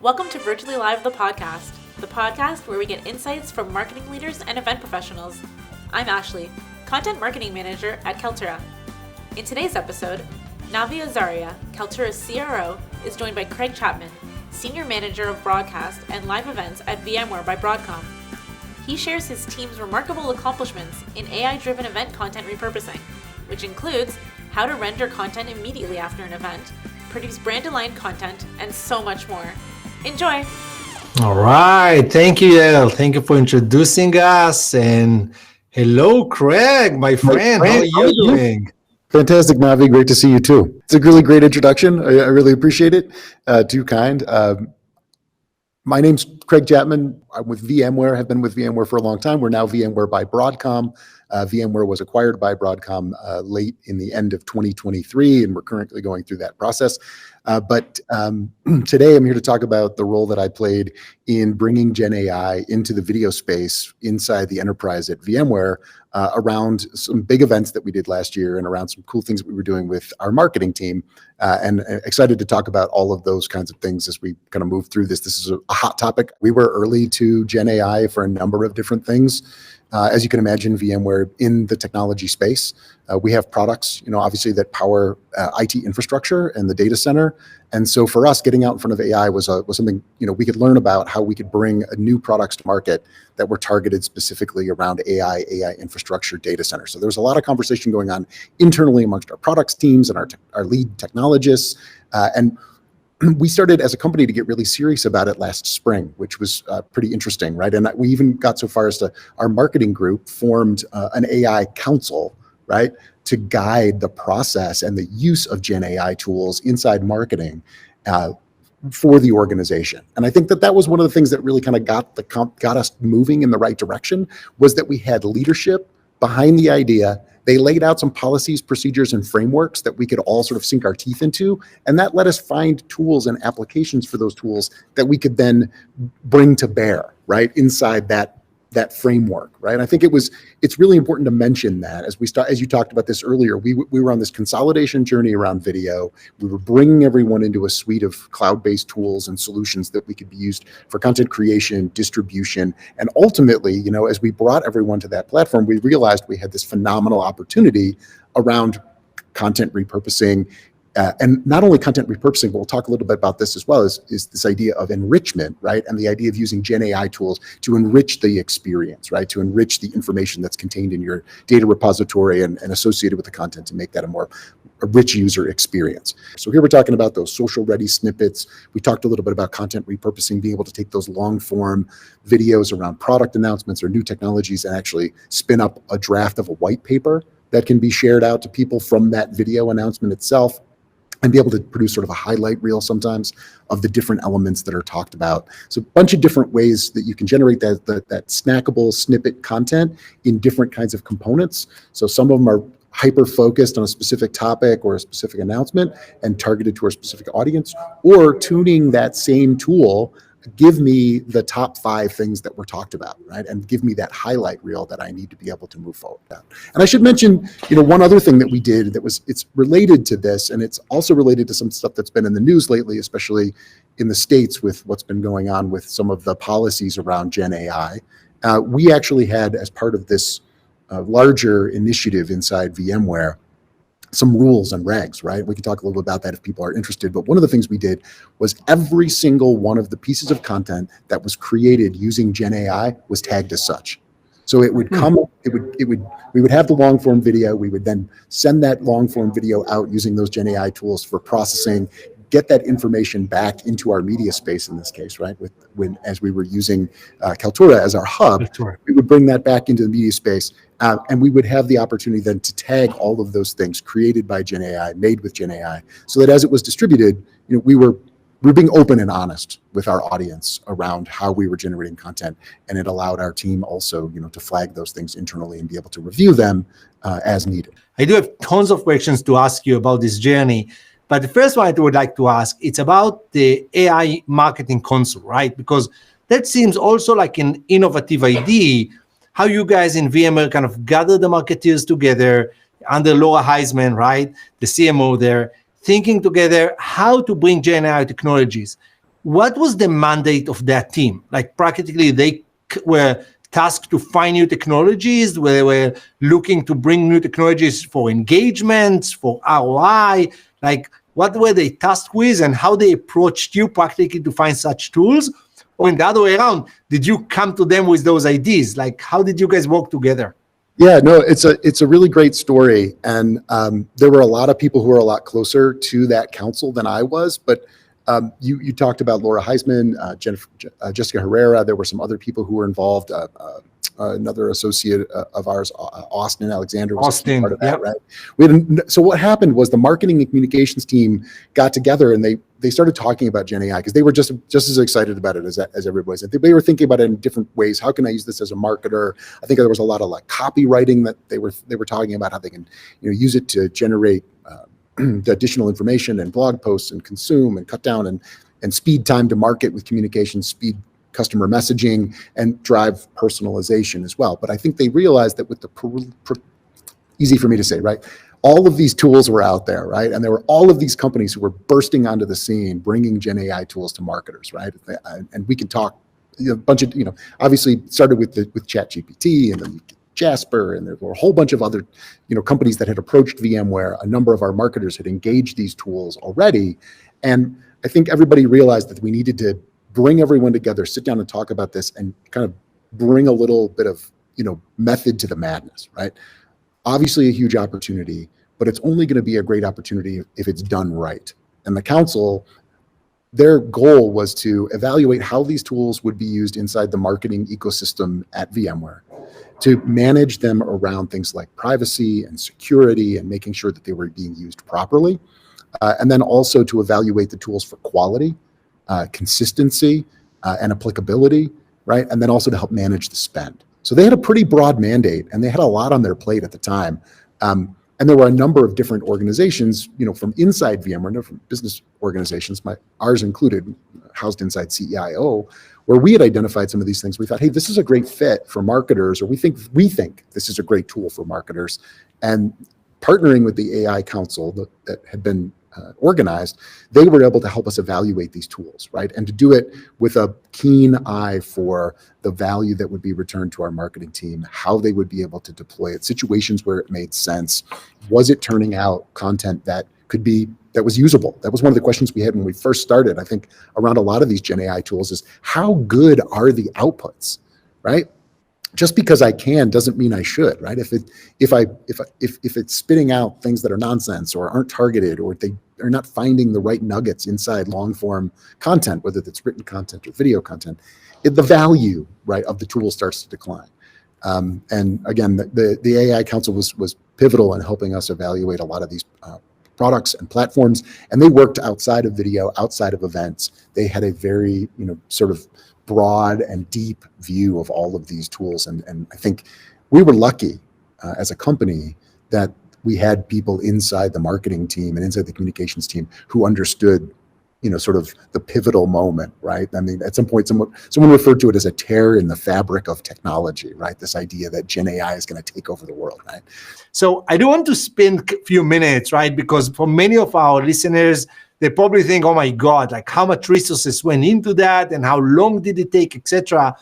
Welcome to Virtually Live, the podcast where we get insights from marketing leaders and event professionals. I'm Ashley, Content Marketing Manager at Kaltura. In today's episode, Navi Azaria, Kaltura's CRO, is joined by Craig Chapman, Senior Manager of Broadcast and Live Events at VMware by Broadcom. He shares his team's remarkable accomplishments in AI-driven event content repurposing, which includes how to render content immediately after an event, produce brand-aligned content, and so much more. Enjoy! All right. Thank you, Elle. Thank you for introducing us. And hello, Craig, my friend. How are you doing? Fantastic, Navi. Great to see you too. It's a really great introduction. I really appreciate it. Too kind. My name's Craig Chapman. I'm with VMware, have been with VMware for a long time. We're now VMware by Broadcom. VMware was acquired by Broadcom late in the end of 2023, and we're currently going through that process. But today I'm here to talk about the role that I played in bringing GenAI into the video space inside the enterprise at VMware around some big events that we did last year and around some cool things that we were doing with our marketing team. And excited to talk about all of those kinds of things as we kind of move through this. This is a hot topic. We were early to GenAI for a number of different things. As you can imagine, VMware in the technology space, we have products, obviously that power IT infrastructure and the data center. And so for us, getting out in front of AI was something, we could learn about how we could bring new products to market that were targeted specifically around AI infrastructure data center. So there was a lot of conversation going on internally amongst our products teams and our lead technologists. And we started as a company to get really serious about it last spring, which was pretty interesting, right? And we even got so far as to our marketing group formed an AI council, right, to guide the process and the use of Gen AI tools inside marketing for the organization. And I think that was one of the things that really kind of got us moving in the right direction, was that we had leadership behind the idea. They laid out some policies, procedures, and frameworks that we could all sort of sink our teeth into. And that let us find tools and applications for those tools that we could then bring to bear, right, inside that framework, right? And I think it's really important to mention that as you talked about this earlier, we were on this consolidation journey around video. We were bringing everyone into a suite of cloud-based tools and solutions that we could be used for content creation, distribution, and ultimately, as we brought everyone to that platform, we realized we had this phenomenal opportunity around content repurposing. And not only content repurposing, but we'll talk a little bit about this as well, is this idea of enrichment, right? And the idea of using Gen AI tools to enrich the experience, right? To enrich the information that's contained in your data repository and associated with the content to make that a rich user experience. So here we're talking about those social ready snippets. We talked a little bit about content repurposing, being able to take those long form videos around product announcements or new technologies and actually spin up a draft of a white paper that can be shared out to people from that video announcement itself, and be able to produce sort of a highlight reel sometimes of the different elements that are talked about. So a bunch of different ways that you can generate that snackable snippet content in different kinds of components. So some of them are hyper-focused on a specific topic or a specific announcement and targeted to a specific audience, or tuning that same tool, give me the top 5 things that were talked about, right? And give me that highlight reel that I need to be able to move forward with. And I should mention, one other thing that we did it's related to this, and it's also related to some stuff that's been in the news lately, especially in the States with what's been going on with some of the policies around Gen AI. We actually had, as part of this larger initiative inside VMware, some rules and regs, right? We can talk a little bit about that if people are interested. But one of the things we did was every single one of the pieces of content that was created using Gen AI was tagged as such. So it would come, we would have the long form video. We would then send that long form video out using those Gen AI tools for processing, get that information back into our media space in this case, right? As we were using Kaltura as our hub, we would bring that back into the media space. And we would have the opportunity then to tag all of those things created by Gen AI, made with Gen AI, so that as it was distributed, we were being open and honest with our audience around how we were generating content. And it allowed our team also, to flag those things internally and be able to review them as needed. I do have tons of questions to ask you about this journey. But the first one I would like to ask, it's about the AI marketing console, right? Because that seems also like an innovative idea, how you guys in VMware kind of gather the marketeers together under Laura Heisman, right? The CMO there, thinking together how to bring GenAI technologies. what was the mandate of that team? Like practically they were tasked to find new technologies, where they were looking to bring new technologies for engagements, for ROI, like what were they tasked with and how they approached you practically to find such tools? Or in the other way around, did you come to them with those ideas? Like how did you guys work together? Yeah, no, it's a really great story. And there were a lot of people who were a lot closer to that council than I was, but you talked about Laura Heisman, Jessica Herrera. There were some other people who were involved. Another associate of ours, Austin Alexander, was a key part of that, right? So what happened was the marketing and communications team got together and they started talking about GenAI because they were just as excited about it as everybody was. They were thinking about it in different ways. How can I use this as a marketer? I think there was a lot of like copywriting that they were talking about how they can use it to generate the additional information and blog posts and consume and cut down and speed time to market with communication, speed customer messaging, and drive personalization as well. But I think they realized that with the easy for me to say, right? All of these tools were out there, right? And there were all of these companies who were bursting onto the scene, bringing GenAI tools to marketers, right? And we can talk a bunch of, obviously started with ChatGPT and then Jasper, and there were a whole bunch of other, companies that had approached VMware. A number of our marketers had engaged these tools already. And I think everybody realized that we needed to bring everyone together, sit down and talk about this and kind of bring a little bit of, method to the madness, right? Obviously a huge opportunity, but it's only going to be a great opportunity if it's done right. And the council, their goal was to evaluate how these tools would be used inside the marketing ecosystem at VMware, to manage them around things like privacy and security and making sure that they were being used properly. And then also to evaluate the tools for quality, consistency, and applicability, right? And then also to help manage the spend. So they had a pretty broad mandate and they had a lot on their plate at the time. And there were a number of different organizations, from inside VMware, different business organizations, ours included, housed inside CEIO, where we had identified some of these things. We thought, hey, this is a great fit for marketers, or we think this is a great tool for marketers. And partnering with the AI Council that had been organized, they were able to help us evaluate these tools, right? And to do it with a keen eye for the value that would be returned to our marketing team, how they would be able to deploy it, situations where it made sense. Was it turning out content that was usable? That was one of the questions we had when we first started. I think around a lot of these GenAI tools is how good are the outputs, right? Just because I can doesn't mean I should, right? If it's spitting out things that are nonsense or aren't targeted, or they are not finding the right nuggets inside long form content, whether it's written content or video content, the value, right, of the tool starts to decline. And again, the AI Council was pivotal in helping us evaluate a lot of these products and platforms, and they worked outside of video, outside of events. They had a very, sort of broad and deep view of all of these tools. And I think we were lucky as a company that we had people inside the marketing team and inside the communications team who understood, sort of the pivotal moment, right? I mean, at some point, someone referred to it as a tear in the fabric of technology, right? This idea that GenAI is going to take over the world, right? So I do want to spend a few minutes, right? Because for many of our listeners, they probably think, oh my God, like how much resources went into that and how long did it take, etc.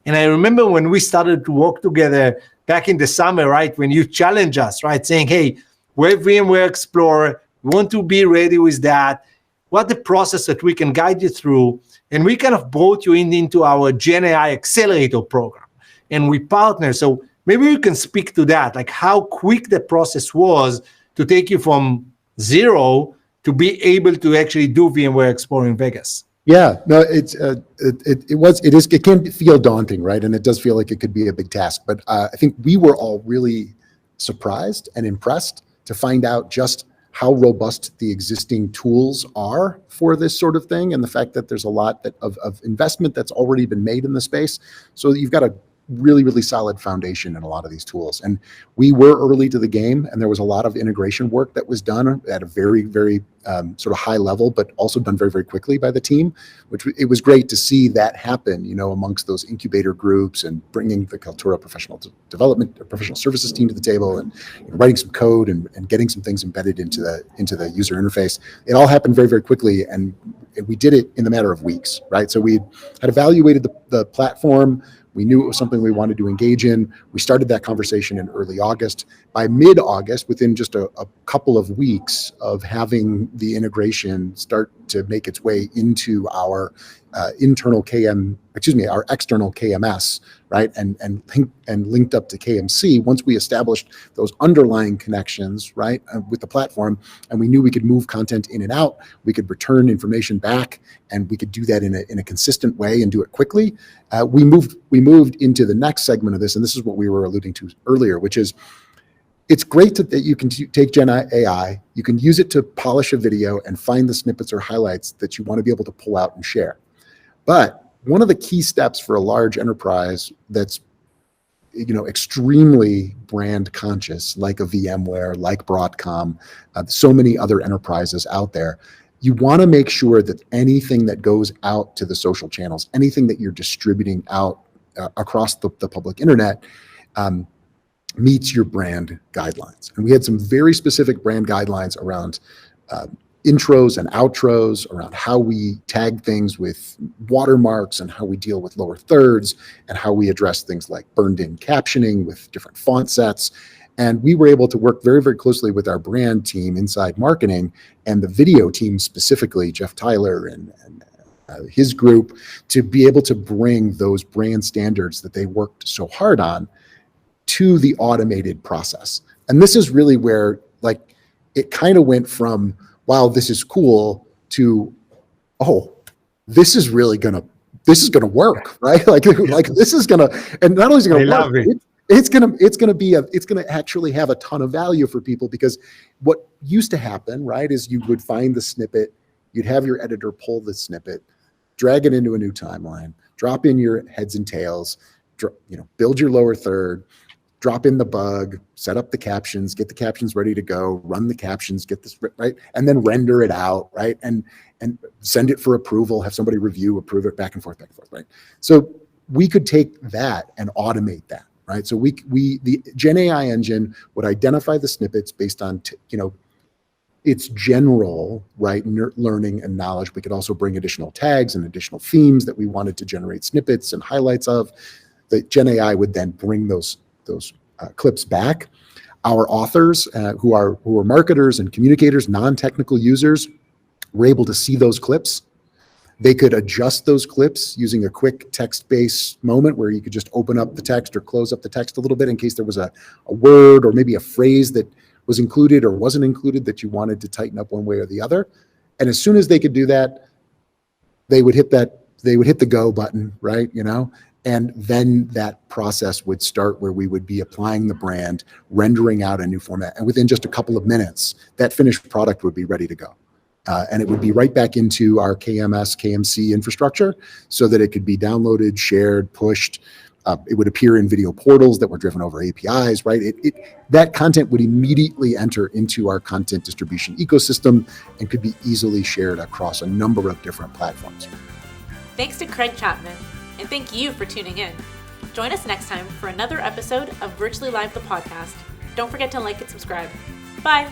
And I remember when we started to work together back in the summer, right? When you challenged us, right? Saying, hey, we're VMware Explorer, we want to be ready with that. What the process that we can guide you through. And we kind of brought you into our GenAI Accelerator program. And we partner. So maybe you can speak to that, like how quick the process was to take you from zero to be able to actually do VMware Explorer in Vegas. Yeah, no, it can feel daunting, right? And it does feel like it could be a big task. But I think we were all really surprised and impressed to find out just how robust the existing tools are for this sort of thing, and the fact that there's a lot of investment that's already been made in the space. So you've got a really, really solid foundation in a lot of these tools. And we were early to the game, and there was a lot of integration work that was done at a very, very sort of high level, but also done very, very quickly by the team, which it was great to see that happen, amongst those incubator groups and bringing the Kaltura professional development or professional services team to the table and writing some code and getting some things embedded into the user interface. It all happened very, very quickly, and we did it in the matter of weeks, right? So we had evaluated the platform. We knew it was something we wanted to engage in. We started that conversation in early August. By mid-August, within just a couple of weeks of having the integration start to make its way into our our external KMS, right, and linked up to KMC. Once we established those underlying connections, right, with the platform, and we knew we could move content in and out, we could return information back, and we could do that in a consistent way and do it quickly. We moved into the next segment of this, and this is what we were alluding to earlier, which is it's great that you can take GenAI, you can use it to polish a video and find the snippets or highlights that you want to be able to pull out and share. But one of the key steps for a large enterprise that's extremely brand conscious, like a VMware, like Broadcom, so many other enterprises out there, you want to make sure that anything that goes out to the social channels, anything that you're distributing out across the public internet, meets your brand guidelines. And we had some very specific brand guidelines around intros and outros, around how we tag things with watermarks and how we deal with lower thirds and how we address things like burned in captioning with different font sets. And we were able to work very, very closely with our brand team inside marketing and the video team specifically, Jeff Tyler and his group, to be able to bring those brand standards that they worked so hard on to the automated process. And this is really where it kind of went from, wow, this is cool, to, oh, this is gonna work, right? This is gonna, and not only is it gonna work, it's gonna actually have a ton of value for people, because what used to happen, right, is you would find the snippet, you'd have your editor pull the snippet, drag it into a new timeline, drop in your heads and tails, build your lower third, drop in the bug, set up the captions, get the captions ready to go, run the captions, get this right, and then render it out, right, and send it for approval, have somebody review, approve it, back and forth, right? So we could take that and automate that, right? So the GenAI engine would identify the snippets based on its general, right, learning and knowledge. We could also bring additional tags and additional themes that we wanted to generate snippets and highlights of. The GenAI would then bring those clips back. Our authors, who are marketers and communicators, non-technical users, were able to see those clips. They could adjust those clips using a quick text-based moment where you could just open up the text or close up the text a little bit in case there was a word or maybe a phrase that was included or wasn't included that you wanted to tighten up one way or the other. And as soon as they could do that, they would hit the go button, right? And then that process would start where we would be applying the brand, rendering out a new format. And within just a couple of minutes, that finished product would be ready to go. And it would be right back into our KMS, KMC infrastructure so that it could be downloaded, shared, pushed. It would appear in video portals that were driven over APIs, right? That content would immediately enter into our content distribution ecosystem and could be easily shared across a number of different platforms. Thanks to Craig Chapman. And thank you for tuning in. Join us next time for another episode of Virtually Live, the podcast. Don't forget to like and subscribe. Bye.